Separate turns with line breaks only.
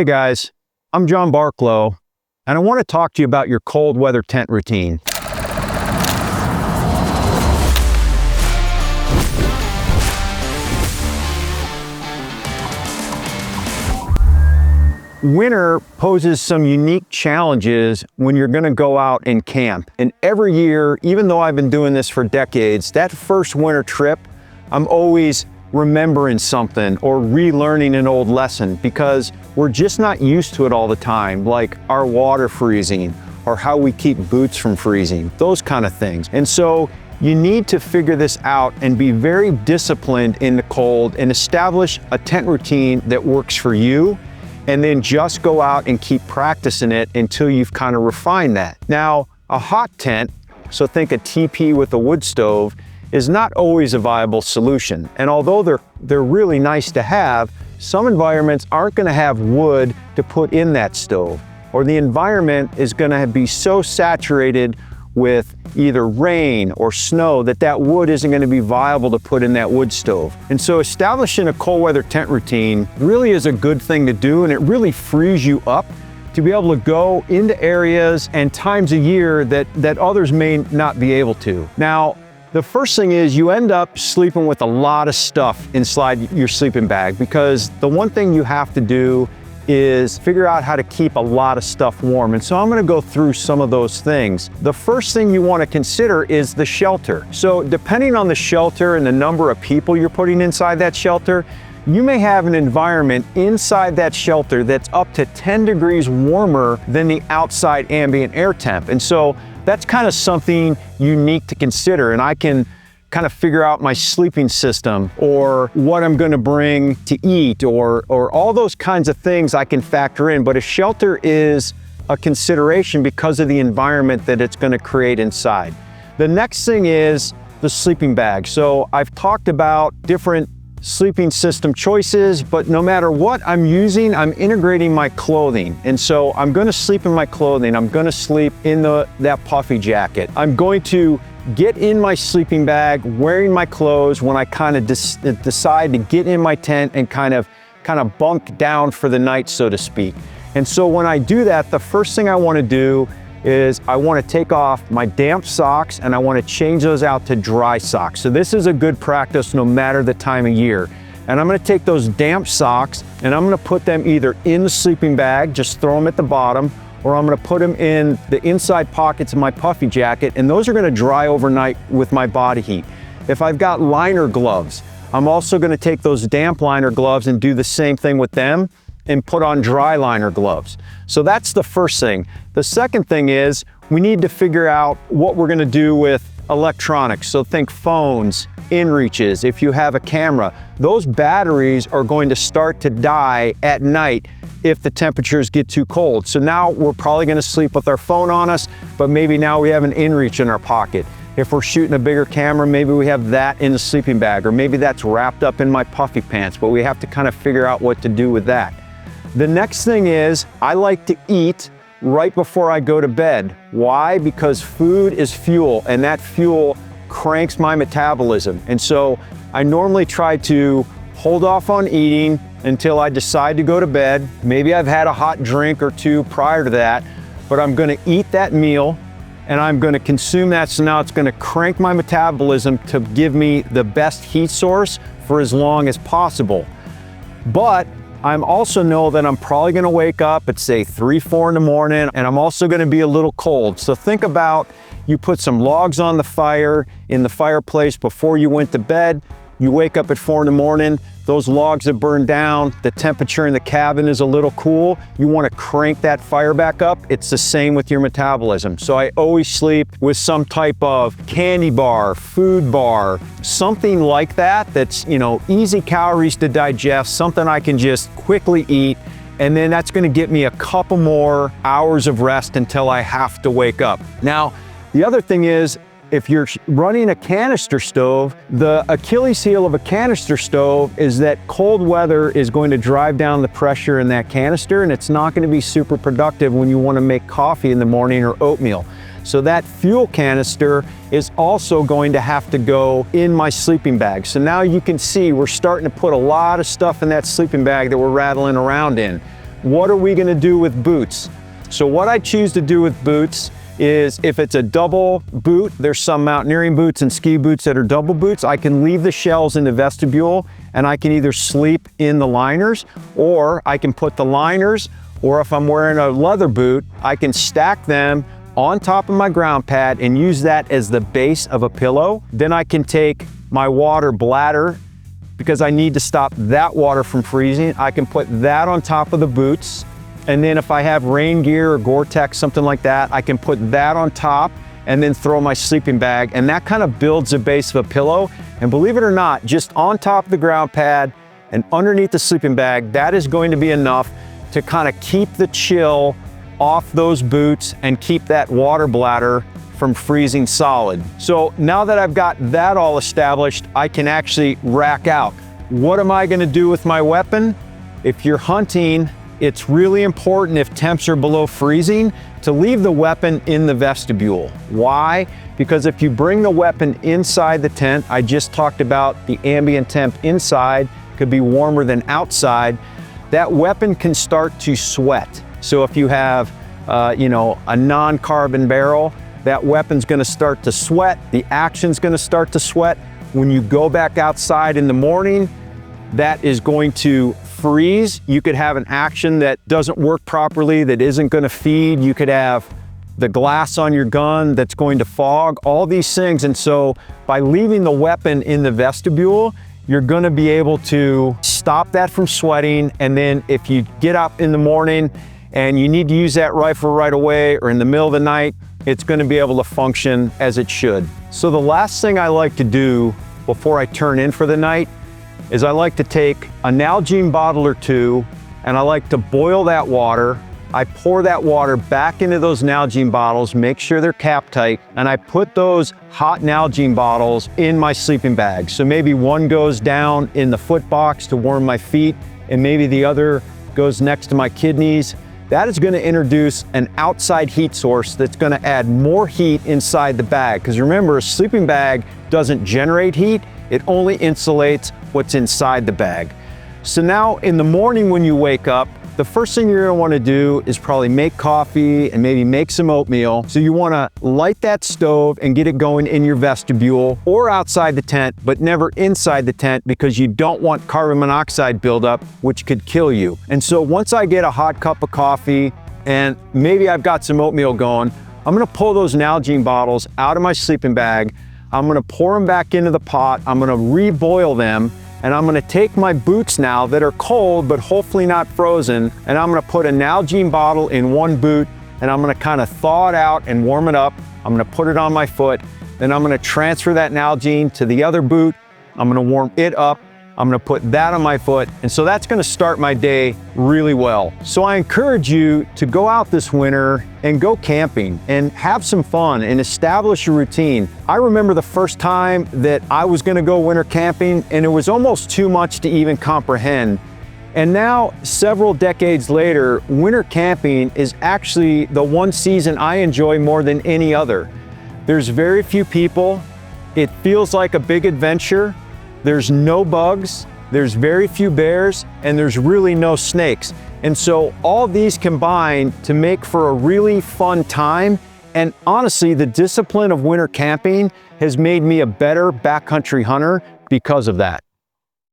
Hey guys, I'm John Barklow, and I want to talk to you about your cold weather tent routine. Winter poses some unique challenges when you're going to go out and camp. And every year, even though I've been doing this for decades, that first winter trip, I'm always remembering something or relearning an old lesson because we're just not used to it all the time, like our water freezing or how we keep boots from freezing, those kind of things. And so you need to figure this out and be very disciplined in the cold and establish a tent routine that works for you, and then just go out and keep practicing it until you've kind of refined that. Now, a hot tent, so think a teepee with a wood stove, is not always a viable solution. And although they're really nice to have, some environments aren't gonna have wood to put in that stove, or the environment is gonna be so saturated with either rain or snow that wood isn't gonna be viable to put in that wood stove. And so establishing a cold weather tent routine really is a good thing to do, and it really frees you up to be able to go into areas and times of year that others may not be able to. Now, the first thing is you end up sleeping with a lot of stuff inside your sleeping bag, because the one thing you have to do is figure out how to keep a lot of stuff warm. And so I'm gonna go through some of those things. The first thing you wanna consider is the shelter. So depending on the shelter and the number of people you're putting inside that shelter, you may have an environment inside that shelter that's up to 10 degrees warmer than the outside ambient air temp. And so that's kind of something unique to consider, and I can kind of figure out my sleeping system or what I'm going to bring to eat or all those kinds of things I can factor in. But a shelter is a consideration because of the environment that it's going to create inside. The next thing is the sleeping bag. So I've talked about different sleeping system choices, but no matter what I'm using, I'm integrating my clothing. And so I'm gonna sleep in my clothing. I'm gonna sleep in that puffy jacket. I'm going to get in my sleeping bag wearing my clothes when I kind of decide to get in my tent and kind of bunk down for the night, so to speak. And so when I do that, the first thing I wanna do is I want to take off my damp socks and I want to change those out to dry socks. So this is a good practice no matter the time of year. And I'm going to take those damp socks and I'm going to put them either in the sleeping bag, just throw them at the bottom, or I'm going to put them in the inside pockets of my puffy jacket, and those are going to dry overnight with my body heat. If I've got liner gloves, I'm also going to take those damp liner gloves and do the same thing with them and put on dry liner gloves. So that's the first thing. The second thing is we need to figure out what we're gonna do with electronics. So think phones, inReaches, if you have a camera, those batteries are going to start to die at night if the temperatures get too cold. So now we're probably gonna sleep with our phone on us, but maybe now we have an inReach in our pocket. If we're shooting a bigger camera, maybe we have that in the sleeping bag, or maybe that's wrapped up in my puffy pants, but we have to kind of figure out what to do with that. The next thing is I like to eat right before I go to bed. Why? Because food is fuel, and that fuel cranks my metabolism. And so I normally try to hold off on eating until I decide to go to bed. Maybe I've had a hot drink or two prior to that, but I'm gonna eat that meal and I'm gonna consume that, so now it's gonna crank my metabolism to give me the best heat source for as long as possible. But I'm also know that I'm probably gonna wake up at say 3, 4 in the morning, and I'm also gonna be a little cold. So think about, you put some logs on the fire in the fireplace before you went to bed. You wake up at 4 in the morning, those logs have burned down, the temperature in the cabin is a little cool. You wanna crank that fire back up. It's the same with your metabolism. So I always sleep with some type of candy bar, food bar, something like that that's, easy calories to digest, something I can just quickly eat, and then that's gonna get me a couple more hours of rest until I have to wake up. Now, the other thing is, if you're running a canister stove, the Achilles heel of a canister stove is that cold weather is going to drive down the pressure in that canister, and it's not going to be super productive when you want to make coffee in the morning or oatmeal. So that fuel canister is also going to have to go in my sleeping bag. So now you can see we're starting to put a lot of stuff in that sleeping bag that we're rattling around in. what are we gonna do with boots? So what I choose to do with boots is, if it's a double boot, there's some mountaineering boots and ski boots that are double boots, I can leave the shells in the vestibule and I can either sleep in the liners, or I can put the liners, or if I'm wearing a leather boot, I can stack them on top of my ground pad and use that as the base of a pillow. Then I can take my water bladder, because I need to stop that water from freezing. I can put that on top of the boots. And then if I have rain gear or Gore-Tex, something like that, I can put that on top and then throw my sleeping bag. And that kind of builds a base of a pillow. And believe it or not, just on top of the ground pad and underneath the sleeping bag, that is going to be enough to kind of keep the chill off those boots and keep that water bladder from freezing solid. So now that I've got that all established, I can actually rack out. What am I gonna do with my weapon? If you're hunting, it's really important, if temps are below freezing, to leave the weapon in the vestibule. Why? Because if you bring the weapon inside the tent, I just talked about the ambient temp inside could be warmer than outside, that weapon can start to sweat. So if you have a non-carbon barrel, that weapon's gonna start to sweat, the action's gonna start to sweat. When you go back outside in the morning, that is going to freeze. You could have an action that doesn't work properly, that isn't gonna feed. You could have the glass on your gun that's going to fog, all these things. And so by leaving the weapon in the vestibule, you're gonna be able to stop that from sweating. And then if you get up in the morning and you need to use that rifle right away or in the middle of the night, it's gonna be able to function as it should. So the last thing I like to do before I turn in for the night is I like to take a Nalgene bottle or two and I like to boil that water. I pour that water back into those Nalgene bottles, make sure they're cap tight, and I put those hot Nalgene bottles in my sleeping bag. So maybe one goes down in the foot box to warm my feet, and maybe the other goes next to my kidneys. That is gonna introduce an outside heat source that's gonna add more heat inside the bag. Because remember, a sleeping bag doesn't generate heat, it only insulates what's inside the bag. So now in the morning when you wake up, the first thing you're gonna wanna do is probably make coffee and maybe make some oatmeal. So you wanna light that stove and get it going in your vestibule or outside the tent, but never inside the tent, because you don't want carbon monoxide buildup, which could kill you. And so once I get a hot cup of coffee and maybe I've got some oatmeal going, I'm gonna pull those Nalgene bottles out of my sleeping bag. I'm gonna pour them back into the pot. I'm gonna reboil them. And I'm gonna take my boots now that are cold, but hopefully not frozen, and I'm gonna put a Nalgene bottle in one boot, and I'm gonna kind of thaw it out and warm it up. I'm gonna put it on my foot, then I'm gonna transfer that Nalgene to the other boot. I'm gonna warm it up. I'm gonna put that on my foot. And so that's gonna start my day really well. So I encourage you to go out this winter and go camping and have some fun and establish a routine. I remember the first time that I was gonna go winter camping, and it was almost too much to even comprehend. And now, several decades later, winter camping is actually the one season I enjoy more than any other. There's very few people. It feels like a big adventure. There's no bugs, there's very few bears, and there's really no snakes. And so all these combine to make for a really fun time. And honestly, the discipline of winter camping has made me a better backcountry hunter because of that.